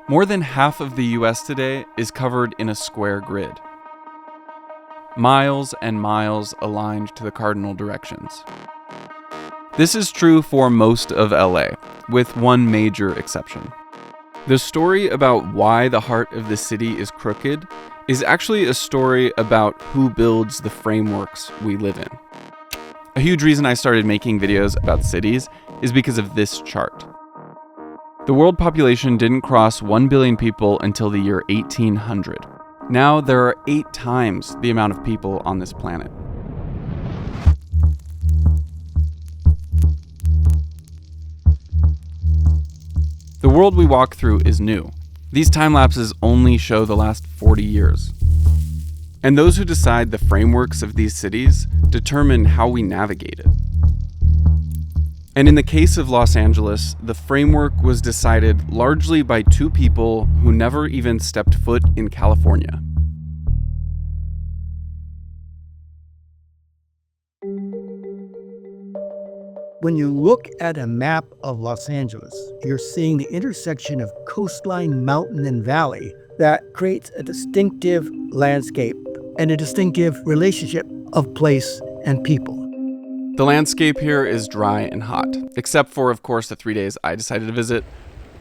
More than half of the US today is covered in a square grid. Miles and miles aligned to the cardinal directions. This is true for most of LA, with one major exception. The story about why the heart of the city is crooked is actually a story about who builds the frameworks we live in. A huge reason I started making videos about cities is because of this chart. The world population didn't cross 1 billion people until the year 1800. Now there are 8 times the amount of people on this planet. The world we walk through is new. These time lapses only show the last 40 years. And those who decide the frameworks of these cities determine how we navigate it. And in the case of Los Angeles, the framework was decided largely by 2 people who never even stepped foot in California. When you look at a map of Los Angeles, you're seeing the intersection of coastline, mountain, and valley that creates a distinctive landscape and a distinctive relationship of place and people. The landscape here is dry and hot, except for, of course, the 3 days I decided to visit,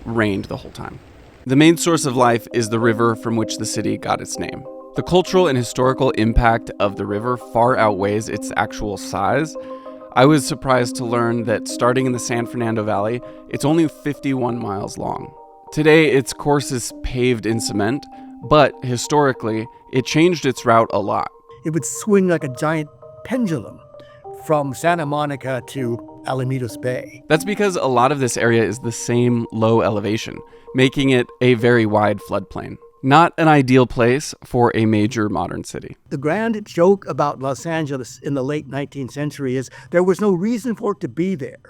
rained the whole time. The main source of life is the river from which the city got its name. The cultural and historical impact of the river far outweighs its actual size. I was surprised to learn that starting in the San Fernando Valley, it's only 51 miles long. Today, its course is paved in cement, but historically, it changed its route a lot. It would swing like a giant pendulum from Santa Monica to Alamitos Bay. That's because a lot of this area is the same low elevation, making it a very wide floodplain. Not an ideal place for a major modern city. The grand joke about Los Angeles in the late 19th century is there was no reason for it to be there,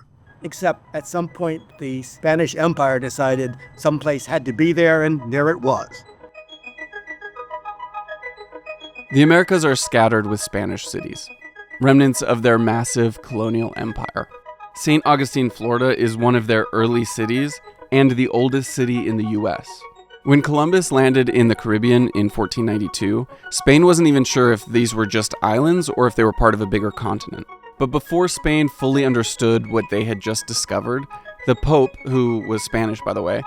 except at some point the Spanish Empire decided some place had to be there, and there it was. The Americas are scattered with Spanish cities, remnants of their massive colonial empire. St. Augustine, Florida is one of their early cities and the oldest city in the US. When Columbus landed in the Caribbean in 1492, Spain wasn't even sure if these were just islands or if they were part of a bigger continent. But before Spain fully understood what they had just discovered, the Pope, who was Spanish by the way,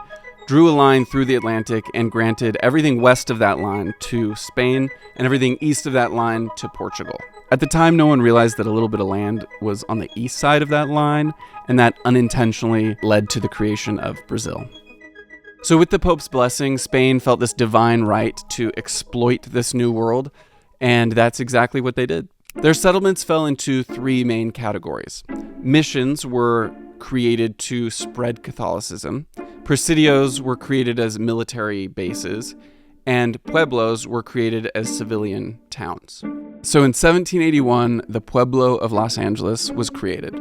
drew a line through the Atlantic and granted everything west of that line to Spain and everything east of that line to Portugal. At the time, no one realized that a little bit of land was on the east side of that line, and that unintentionally led to the creation of Brazil. So with the Pope's blessing, Spain felt this divine right to exploit this new world, and that's exactly what they did. Their settlements fell into 3 main categories. Missions were created to spread Catholicism, presidios were created as military bases, and pueblos were created as civilian towns. So in 1781, the Pueblo of Los Angeles was created.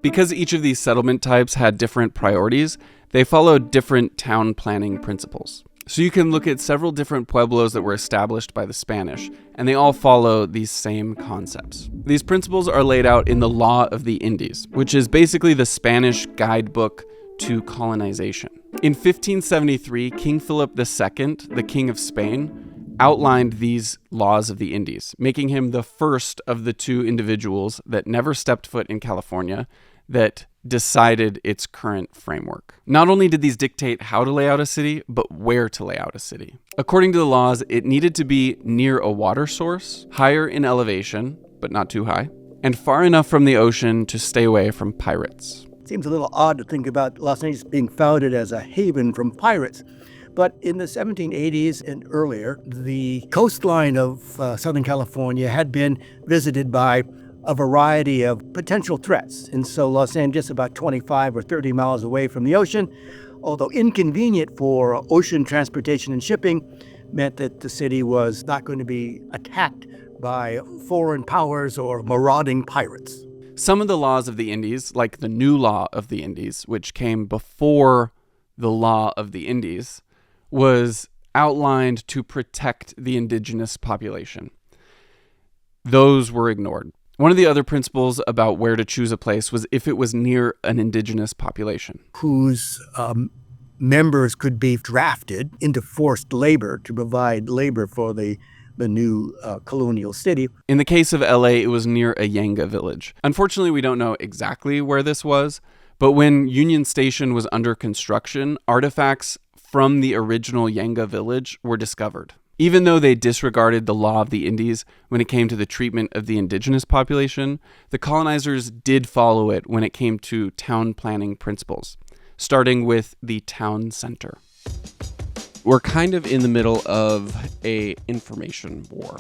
Because each of these settlement types had different priorities, they followed different town planning principles. So you can look at several different pueblos that were established by the Spanish, and they all follow these same concepts. These principles are laid out in the Law of the Indies, which is basically the Spanish guidebook to colonization. In 1573, King Philip II, the King of Spain, outlined these laws of the Indies, making him the first of the 2 individuals that never stepped foot in California that decided its current framework. Not only did these dictate how to lay out a city, but where to lay out a city. According to the laws, it needed to be near a water source, higher in elevation, but not too high, and far enough from the ocean to stay away from pirates. Seems a little odd to think about Los Angeles being founded as a haven from pirates. But in the 1780s and earlier, the coastline of Southern California had been visited by a variety of potential threats. And so Los Angeles, about 25 or 30 miles away from the ocean, although inconvenient for ocean transportation and shipping, meant that the city was not going to be attacked by foreign powers or marauding pirates. Some of the laws of the Indies, like the New Law of the Indies, which came before the Law of the Indies, was outlined to protect the indigenous population. Those were ignored. One of the other principles about where to choose a place was if it was near an indigenous population. Whose members could be drafted into forced labor to provide labor for the new colonial city. In the case of LA, it was near a Yanga village. Unfortunately, we don't know exactly where this was, but when Union Station was under construction, artifacts from the original Yanga village were discovered. Even though they disregarded the law of the Indies when it came to the treatment of the indigenous population, the colonizers did follow it when it came to town planning principles, starting with the town center. We're kind of in the middle of an information war,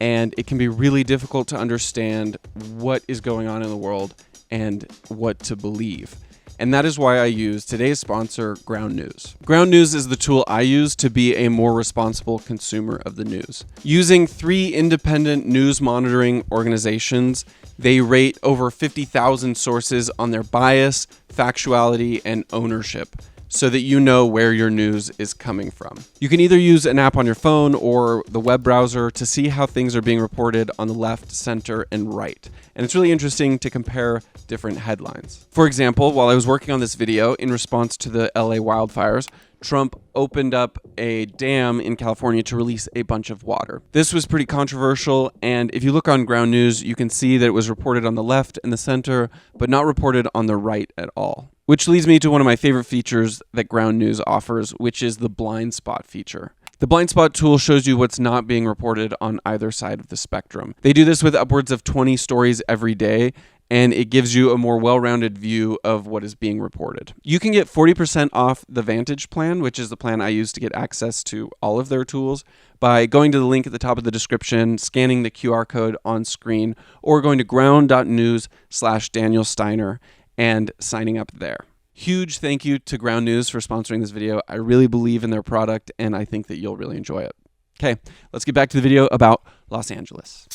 and it can be really difficult to understand what is going on in the world and what to believe. And that is why I use today's sponsor, Ground News. Ground News is the tool I use to be a more responsible consumer of the news. Using 3 independent news monitoring organizations, they rate over 50,000 sources on their bias, factuality, and ownership, so that you know where your news is coming from. You can either use an app on your phone or the web browser to see how things are being reported on the left, center, and right. And it's really interesting to compare different headlines. For example, while I was working on this video in response to the LA wildfires, Trump opened up a dam in California to release a bunch of water. This was pretty controversial, and if you look on Ground News, you can see that it was reported on the left and the center, but not reported on the right at all. Which leads me to one of my favorite features that Ground News offers, which is the blind spot feature. The blind spot tool shows you what's not being reported on either side of the spectrum. They do this with upwards of 20 stories every day, and it gives you a more well-rounded view of what is being reported. You can get 40% off the Vantage plan, which is the plan I use to get access to all of their tools, by going to the link at the top of the description, scanning the QR code on screen, or going to ground.news/Daniel Steiner and signing up there. Huge thank you to Ground News for sponsoring this video. I really believe in their product, and I think that you'll really enjoy it. Okay, let's get back to the video about Los Angeles.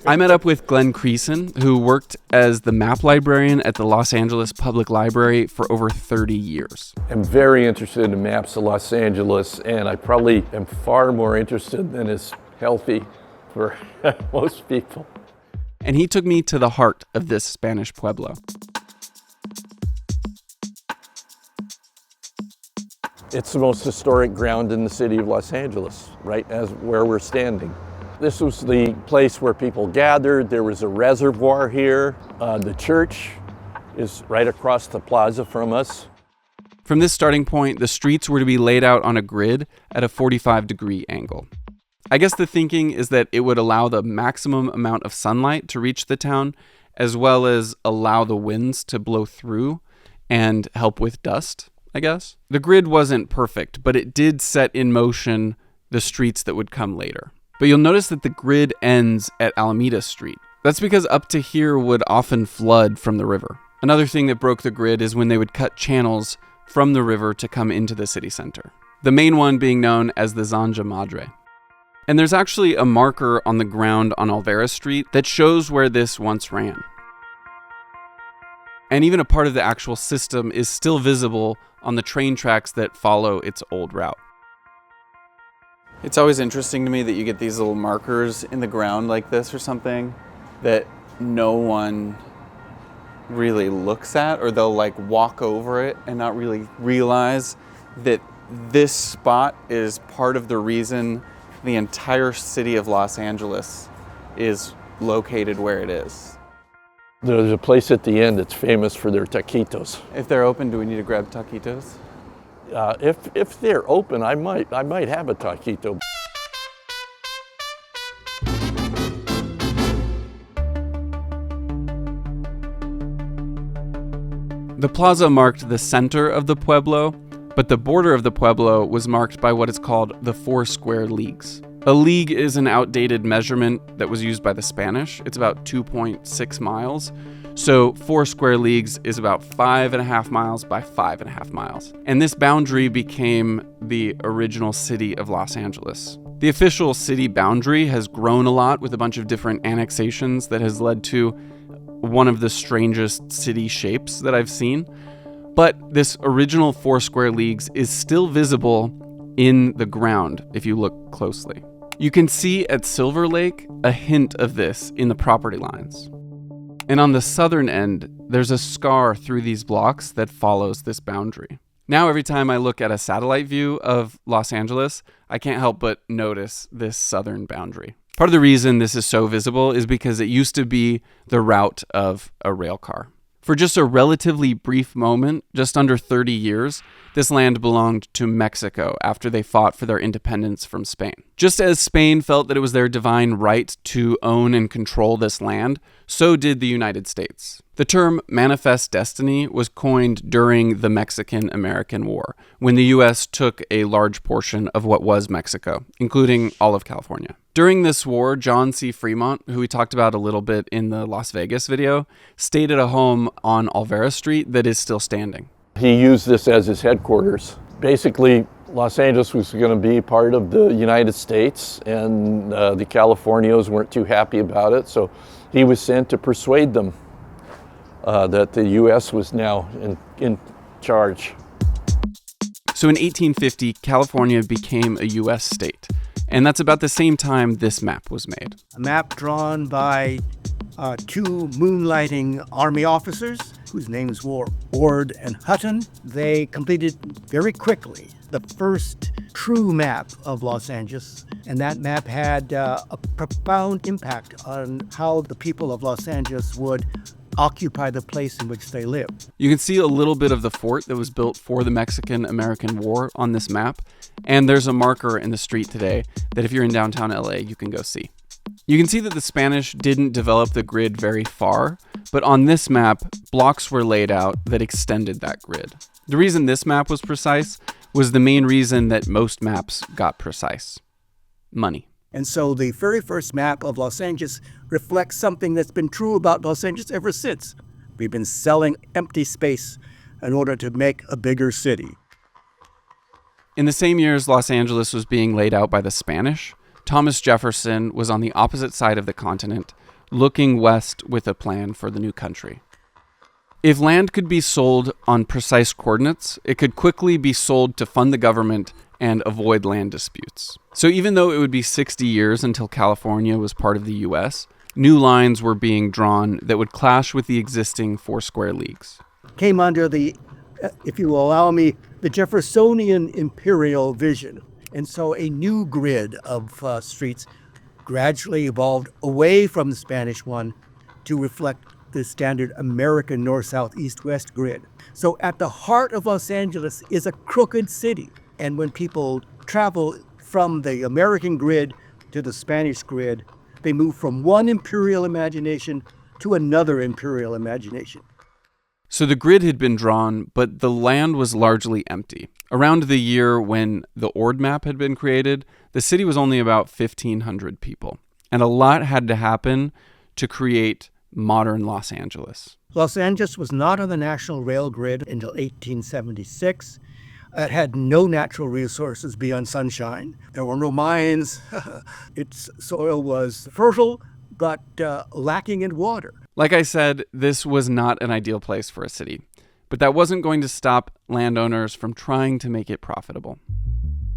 I met up with Glenn Creason, who worked as the map librarian at the Los Angeles Public Library for over 30 years. I'm very interested in maps of Los Angeles, and I probably am far more interested than is healthy for most people. And he took me to the heart of this Spanish pueblo. It's the most historic ground in the city of Los Angeles, right as where we're standing. This was the place where people gathered. There was a reservoir here. The church is right across the plaza from us. From this starting point, the streets were to be laid out on a grid at a 45-degree angle. I guess the thinking is that it would allow the maximum amount of sunlight to reach the town, as well as allow the winds to blow through and help with dust, I guess. The grid wasn't perfect, but it did set in motion the streets that would come later. But you'll notice that the grid ends at Alameda Street. That's because up to here would often flood from the river. Another thing that broke the grid is when they would cut channels from the river to come into the city center. The main one being known as the Zanja Madre. And there's actually a marker on the ground on Olvera Street that shows where this once ran. And even a part of the actual system is still visible on the train tracks that follow its old route. It's always interesting to me that you get these little markers in the ground like this or something that no one really looks at, or they'll like walk over it and not really realize that this spot is part of the reason the entire city of Los Angeles is located where it is. There's a place at the end that's famous for their taquitos. If they're open, do we need to grab taquitos? If they're open, I might have a taquito. The plaza marked the center of the pueblo, but the border of the pueblo was marked by what is called the 4 square leagues. A league is an outdated measurement that was used by the Spanish. It's about 2.6 miles. So 4 square leagues is about 5.5 miles by 5.5 miles. And this boundary became the original city of Los Angeles. The official city boundary has grown a lot with a bunch of different annexations that has led to one of the strangest city shapes that I've seen. But this original 4 square leagues is still visible in the ground if you look closely. You can see at Silver Lake a hint of this in the property lines. And on the southern end, there's a scar through these blocks that follows this boundary. Now, every time I look at a satellite view of Los Angeles, I can't help but notice this southern boundary. Part of the reason this is so visible is because it used to be the route of a rail car. For just a relatively brief moment, just under 30 years, this land belonged to Mexico after they fought for their independence from Spain. Just as Spain felt that it was their divine right to own and control this land, so did the United States. The term manifest destiny was coined during the Mexican-American War, when the U.S. took a large portion of what was Mexico, including all of California. During this war, John C. Fremont, who we talked about a little bit in the Las Vegas video, stayed at a home on Olvera Street that is still standing. He used this as his headquarters. Basically, Los Angeles was going to be part of the United States, and the Californios weren't too happy about it, so he was sent to persuade them that the U.S. was now in charge. So in 1850, California became a U.S. state, and that's about the same time this map was made. A map drawn by two moonlighting army officers whose names were Ord and Hutton. They completed very quickly the first true map of Los Angeles, and that map had a profound impact on how the people of Los Angeles would occupy the place in which they live. You can see a little bit of the fort that was built for the Mexican-American War on this map, and there's a marker in the street today that if you're in downtown LA, you can go see. You can see that the Spanish didn't develop the grid very far, but on this map, blocks were laid out that extended that grid. The reason this map was precise was the main reason that most maps got precise: money. And so the very first map of Los Angeles reflects something that's been true about Los Angeles ever since. We've been selling empty space in order to make a bigger city. In the same years Los Angeles was being laid out by the Spanish, Thomas Jefferson was on the opposite side of the continent, looking west with a plan for the new country. If land could be sold on precise coordinates, it could quickly be sold to fund the government and avoid land disputes. So even though it would be 60 years until California was part of the U.S., new lines were being drawn that would clash with the existing four square leagues. Came under the, if you will allow me, the Jeffersonian imperial vision. And so a new grid of streets gradually evolved away from the Spanish one to reflect the standard American north, south, east, west grid. So at the heart of Los Angeles is a crooked city. And when people travel from the American grid to the Spanish grid, they move from one imperial imagination to another imperial imagination. So the grid had been drawn, but the land was largely empty. Around the year when the Ord map had been created, the city was only about 1,500 people. And a lot had to happen to create modern Los Angeles. Los Angeles was not on the national rail grid until 1876. It had no natural resources beyond sunshine. There were no mines. Its soil was fertile, but lacking in water. Like I said, this was not an ideal place for a city, but that wasn't going to stop landowners from trying to make it profitable.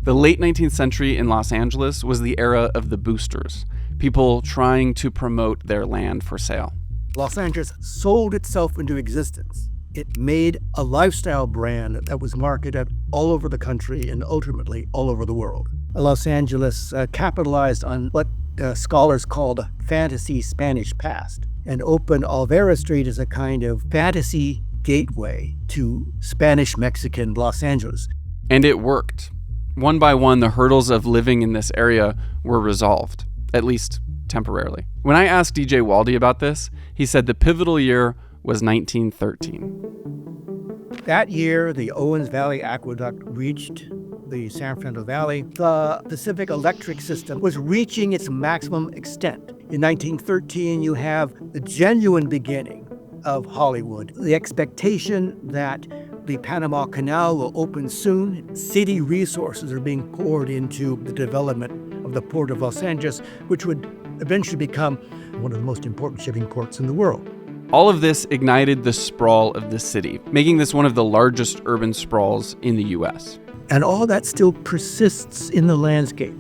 The late 19th century in Los Angeles was the era of the boosters, people trying to promote their land for sale. Los Angeles sold itself into existence. It made a lifestyle brand that was marketed all over the country and ultimately all over the world. Los Angeles capitalized on what scholars called a fantasy Spanish past and opened Olvera Street as a kind of fantasy gateway to Spanish-Mexican Los Angeles. And it worked. One by one, the hurdles of living in this area were resolved, at least temporarily. When I asked DJ Waldy about this, he said the pivotal year was 1913. That year, the Owens Valley Aqueduct reached the San Fernando Valley. The Pacific Electric system was reaching its maximum extent. In 1913, you have the genuine beginning of Hollywood. The expectation that the Panama Canal will open soon. City resources are being poured into the development of the Port of Los Angeles, which would eventually become one of the most important shipping ports in the world. All of this ignited the sprawl of the city, making this one of the largest urban sprawls in the U.S. And all that still persists in the landscape.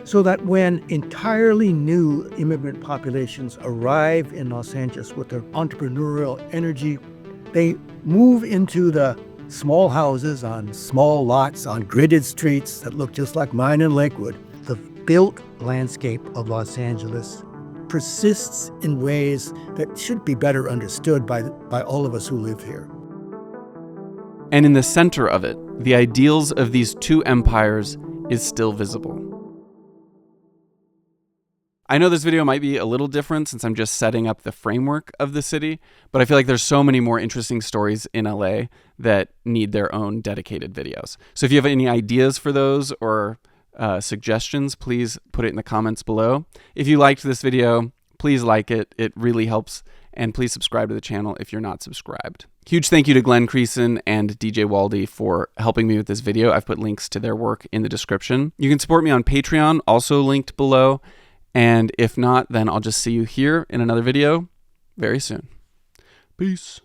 so that when entirely new immigrant populations arrive in Los Angeles with their entrepreneurial energy, they move into the small houses on small lots on gridded streets that look just like mine in Lakewood. The built landscape of Los Angeles persists in ways that should be better understood by all of us who live here. And in the center of it, the ideals of these two empires is still visible. I know this video might be a little different since I'm just setting up the framework of the city, but I feel like there's so many more interesting stories in LA that need their own dedicated videos. So if you have any ideas for those or suggestions, please put it in the comments below. If you liked this video, please like it. It really helps. And please subscribe to the channel if you're not subscribed. Huge thank you to Glenn Creason and DJ Waldy for helping me with this video. I've put links to their work in the description. You can support me on Patreon, also linked below. And if not, then I'll just see you here in another video very soon. Peace.